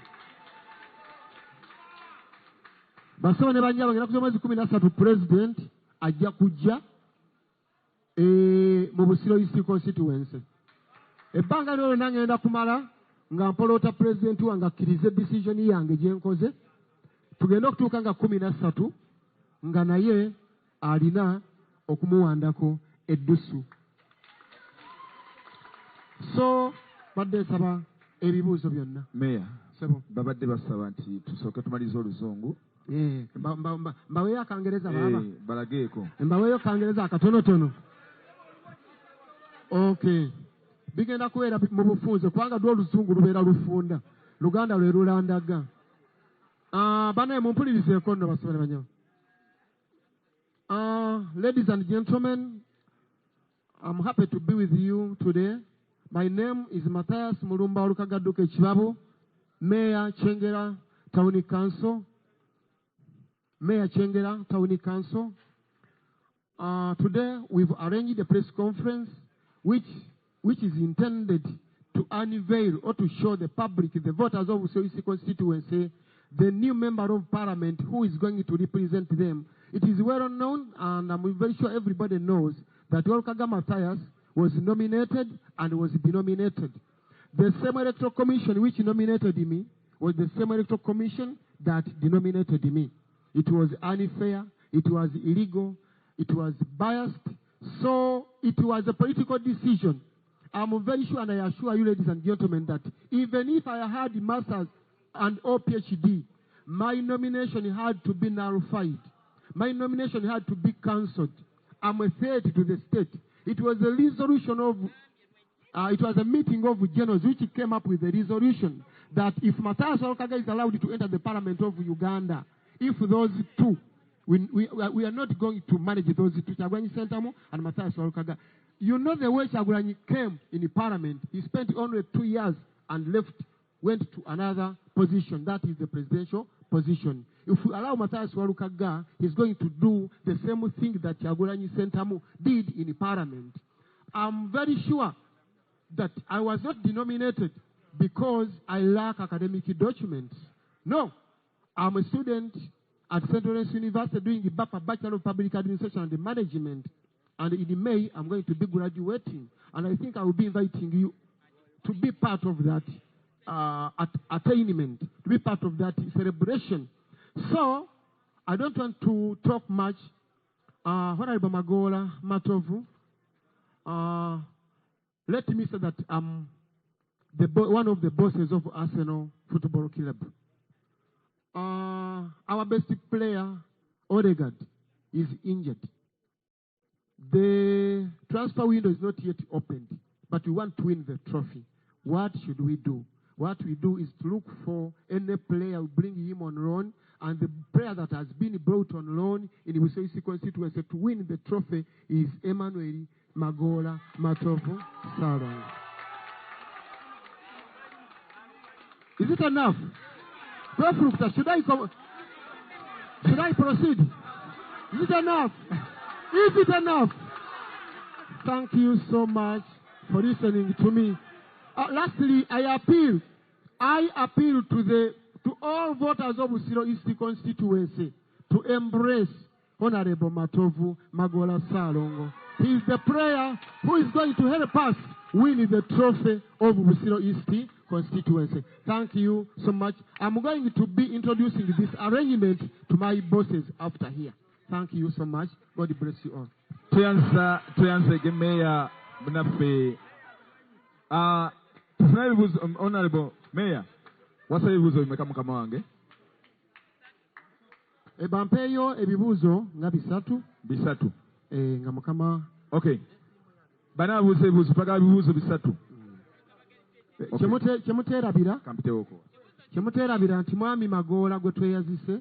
basaba ne banyaba ngenda kuza omwezi 13 president ajja kujja mu Busiro East Constituency. Ebbanga lyo lyonna ngenda kumala nga mpoloota president wange akkirize decision yange gye nkoze tugenda okutuuka nga 13 nga naye alina okumuwandako eddusu. So badde nsaba ebibuuzo byonna. Meya babadde basaba nti tusooke tumalize oluzungu. Mbaweyo akangereza baba balageeko mbaweyo akangereza akatonotono. Okay, bigenda kubeera mu bufunze kubanga dwa oluzungu lubeera lufunda Luganda lwe lulandaga. Banaye mumpulirizeeko nno basabane banyo. Ladies and gentlemen, I'm happy to be with you today. My name is Matthias Mulumba Olukagadduka Ekibabu, Mayor Kyengera Town Council. Today we've arranged a press conference which is intended to unveil or to show the public, the voters of Busiro East constituency, the new member of parliament who is going to represent them. It is well known, and I'm very sure everybody knows, that Olukaga Matthias was nominated and was denominated. The same electoral commission which nominated me was the same electoral commission that denominated me. It was unfair, it was illegal, it was biased, so it was a political decision. I'm very sure, and I assure you, ladies and gentlemen, that even if I had master's and or PhD, my nomination had to be nullified. My nomination had to be cancelled. I'm a threat to the state. It was a resolution of, it was a meeting of generals which came up with a resolution that if Matthias Olukaga is allowed to enter the parliament of Uganda, if those two, we are not going to manage those two, Kyagulanyi Ssentamu and Matthias Olukaga. You know the way Kyagulanyi came in the parliament. He spent only 2 years and went to another position. That is the presidential position. If we allow Matthias Olukaga, he's going to do the same thing that Kyagulanyi Ssentamu did in the parliament. I'm very sure that I was not denominated because I lack academic documents. No. I'm a student at Central University doing the Bachelor of Public Administration and Management. And in May, I'm going to be graduating. And I think I will be inviting you to be part of that attainment, to be part of that celebration. So, I don't want to talk much. Honorable Magoola Matovu, let me say that I'm one of the bosses of Arsenal Football Club. Our best player, Odegaard, is injured. The transfer window is not yet opened, but we want to win the trophy. What should we do? What we do is to look for any player, bring him on loan, and the player that has been brought on loan in the Busiro East constituency to win the trophy is Emmanuel Magoola Matovu Ssaalongo. Is it enough? Should I proceed? Is it enough? Is it enough? Thank you so much for listening to me. Lastly, I appeal to all voters of Busiro East constituency to embrace Honorable Matovu Magoola Ssaalongo. He is the player who is going to help us win the trophy of Busiro East constituency. Thank you so much. I'm going to be introducing this arrangement to my bosses after here. Thank you so much. God bless you all. Tuyanze Mayor Munafe. Honorable Mayor, what's the ebibuzo bimeka mukama wange? Bampeeyo ebibuuzo nga bisatu. Nga mukama. Okay. Bana abuuza ebibuuzo twagala bibuuzo bisatu. Kyemuteerabira nti mwami Magoola gwe tweyazise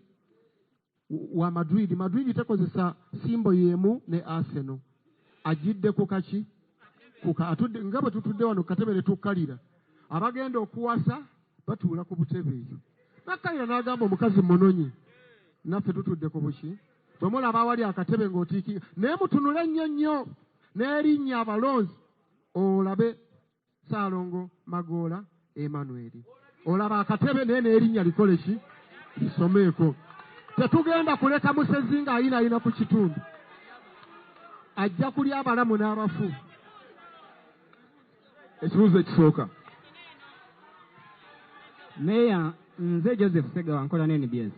wa Madrid. Madrid tekozesa simbo yemu ne Arsenal. Ajidde ku kaki? Atudde nga bwe tutudde wano katebe ne tukkalira. Abagenda okuwasa batuula ku butebe eyo. Nakkalira n'agamba omukazi munonyi. Naffe tutudde ku buki. Tomulaba awali akatebe ng'otiikinga. Naye mutunule nnyo n'erinnya abalonzi. Olabe Saalongo Magoola Emmanuel. Olaba akatebe naye n'erinnya likole ki? Lisomeeko. Tetugenda kuleka Musezinga ayina ku kitundu. Ajja kulya abalamu n'abafu. Ekibuuzo ekisooka. Meya, nze Joseph Segawa nkola ne NBS.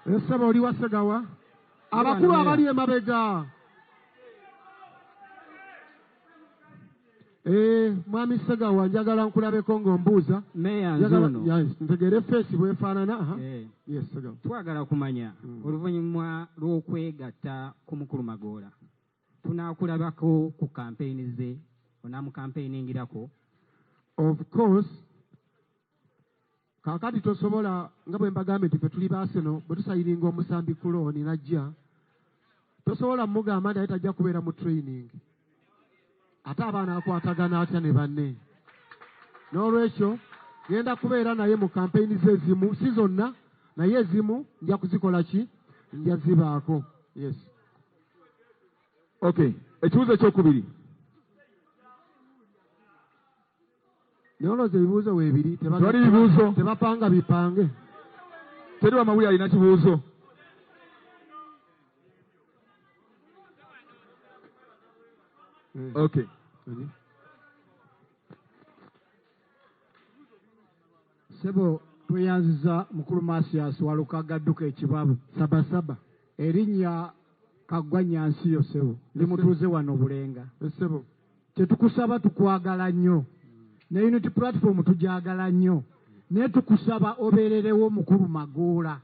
Esaba oli wa Segawa? Abakulu abali emabega. Mwami Segawa njagala nkulabeko ng'ombuuza. Meya nzuno. Ntegere feesi bwefaanana. Yes, Segawa. Twagala kumanya oluvannyuma lw'okwegatta ku mukulu Magoola. Tunaakulabako ku kampeyini ze. Onaamukampeyiningirako. Of course. Kakati tosobola nga bwe mbagambye nti ffe tuli Arsenal bwe tusayiringa omusambi ku looni najja. Tosobola mugamba nti tajja kubeera mu training. Ate abaana akwatagana atya ne banne. N'olwekyo genda kubeera naye mu kampeyini ze ezimu, si zonna, naye ezimu nja kuzikola ki? Nja zibaako. Yes. Okay. Ekibuuzo ekyokubiri. Noloze ebibuuzo weebiri. Tewali bibuuzo. Tebapanga bipange. Teri wa mawulire alina kibuuzo. Okay. Sebo tweyanziza mukulu Masias Walukaga adduka ekibabu. Sabasaba. Erinnya Kaggwa Nyansiyo Sebo. Ndi mutuuze wano Bulenga. Sebo. Tetukusaba tukwagala nnyo. Ne Unity Platform tujagala nnyo. Ne tukusaba obeererewo mukulu Magoola.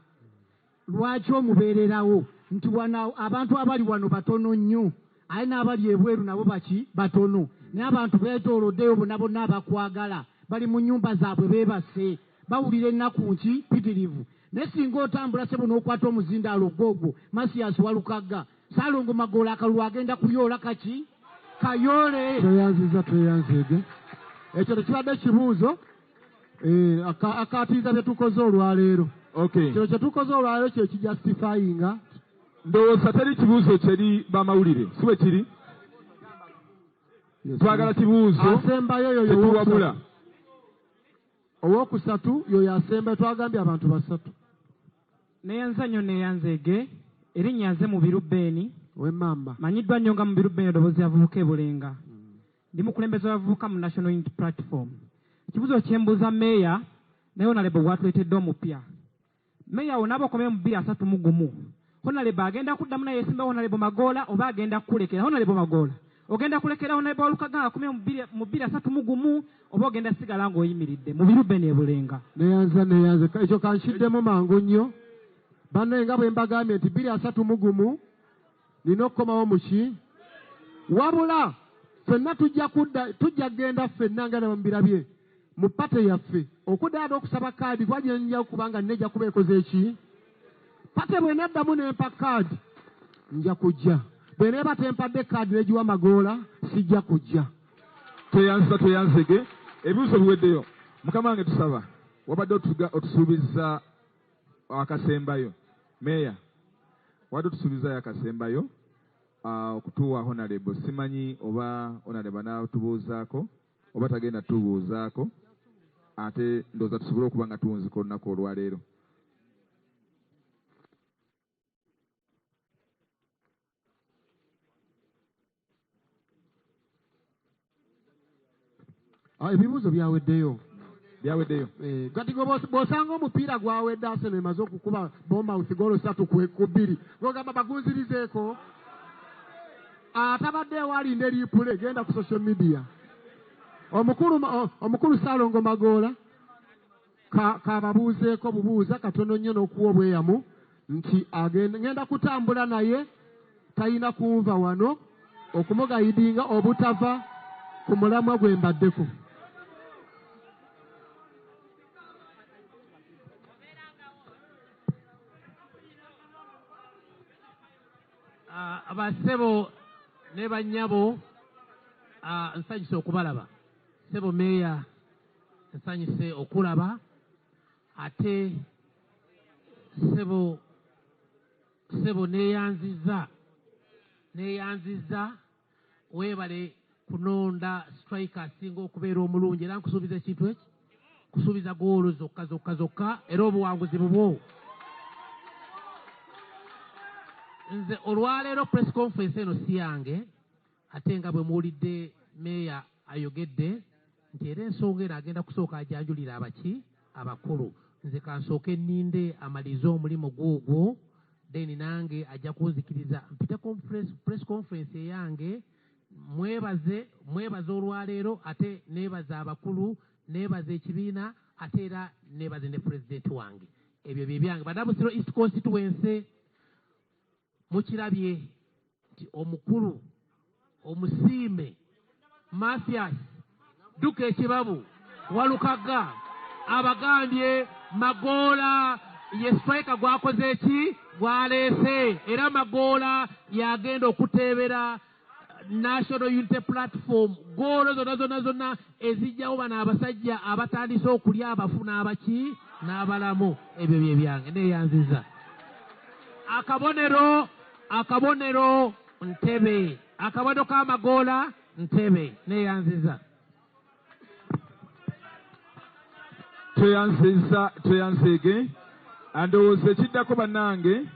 Lwaki omubeererawo? Nti wana abantu abali wano batono nnyo. Aye n'abali ebweru nabo baki batono. Naye abantu beetooloddeyo bonna abakwagala. Bali mu nnyumba zaabwe beebase. Bawulira ennaku nki pitirivu. Ne singa otambula Sebo n'okwata omuzindaalo gwogwo Masias Walukaga. Saalongo Magoola akalulu agenda kuyoola kaki? Kayoole. Tweyanzize. Ekyo tekibadde kibuuzo. Akaatiiza bye tukoze olwaleero. Okay. Kyo kye tukoze olwaleero kye kijustifyinga. Ndowooza teri kibuuzo kyeri bamawulire. Si bwe kiri? Twagala kibuuzo. Asembayo yoyo tetuwabula. Owookusatu yoyo asembayo twagambye abantu basatu. Neyanzanyo neyanzege. Erinnya nze mu Birubbeeni. Wemmamba. Manyiddwa nnyo nga mu Birubbeeni eddoboozi avubuka e Bulenga. Ndi mukulembeze w'abavubuka mu National Unity Platform. Ekibuuzo kyembuuza Meeya ne Honorable bw'atuleetedde omupya. Meeya onaaba okomeye mu 231. Honorable agenda kuddamu naye yeesimba Honorable Magoola oba agenda kukulekera Honorable Magoola. Ogenda kulekera Honorable Walukaga akomeye mu 231 oba ogenda sigala ng'oyimiridde mu Birubbeeni e Bulenga. Neyanza. Ekyo kankiddemu mangu nnyo. Banne nga bwe mbagambye nti 231 nina okukomawo mu ki? Wabula ffenna tujja genda ffenna nga nabambirabye mu pate yaffe okuddaada okusaba kaadi gwajenja kubanga nejja kuba ekoze eki? Pate bwe neddamu nempa kaadi nja kujja. Bwe neeba tempadde kaadi negiwa Magoola sijja kujja. Tweyanzege. Ebibuuzo biweddeyo. Mukama wange tusaba. Wabadde otusuubiza akasembayo. Meeya. Wabadde otusuubizayo akasembayo. Okutuwa Honorable simanyi oba Honorable n'atubuuzaako oba tagenda tubuuzaako ate ndowooza tusobole okuba nga tuwunzika olunaku olwaleero. Ebibuuzo byaweddeyo. byaweddeyo kati bw'osanga omupiira gwawedde Arsenal emaze okukuba Bournemouth goolo 3 ku 2 gwogamba bagunzirizeeko atabadde ewalinda eripule genda ku social media omukulu Saalongo Magoola kababuuzeeko bubuuza katono nnyo n'okuwa obweyamu nti ngenda kutambula naye talina kunva wano okumugayidinga obutava ku mulamwa gwe mbaddeko. Abasebo ne bannyabo nsanyuse okubalaba. Sebo meeya nsanyuse okulaba ate sebo neeyanzizza weebale kunonda striker asinga okubeera omulungi era nkusuubiza ekintu eki kusuubiza goolo zokka era obuwanguzi bubwo. Nze olwaleero press conference eno si yange ate nga bwe muwulidde meeya ayogedde nti era ensonga eno agenda kusooka ajanjulira abakulu. Nze kansooke nninde amalize omulimu gwogwo then nange ajja kunzikiriza mpite press conference eyange. Mwebaze olwaleero ate neebaza abakulu neebaza ekibiina ate era neebaze ne pulezidenti wange. Ebyo bye byange. Badabusiro East Constituency mukirabye nti omukulu omusiime Mathias Duka Ekibabu Walukaga abagambye Magoola ye striker gwakoze eki gwaleese era Magoola yagenda okuteebera National Unity Platform goolo zonna ezijjawo bano abasajja abatandise okulya abafuna abaki n'abalamu. Ebyo bye byange neeyanziza. Akabonero Ntebe. Akabonero ka Magoola Ntebe neeyanziza. tweyanzeege andowooza ekiddako bannange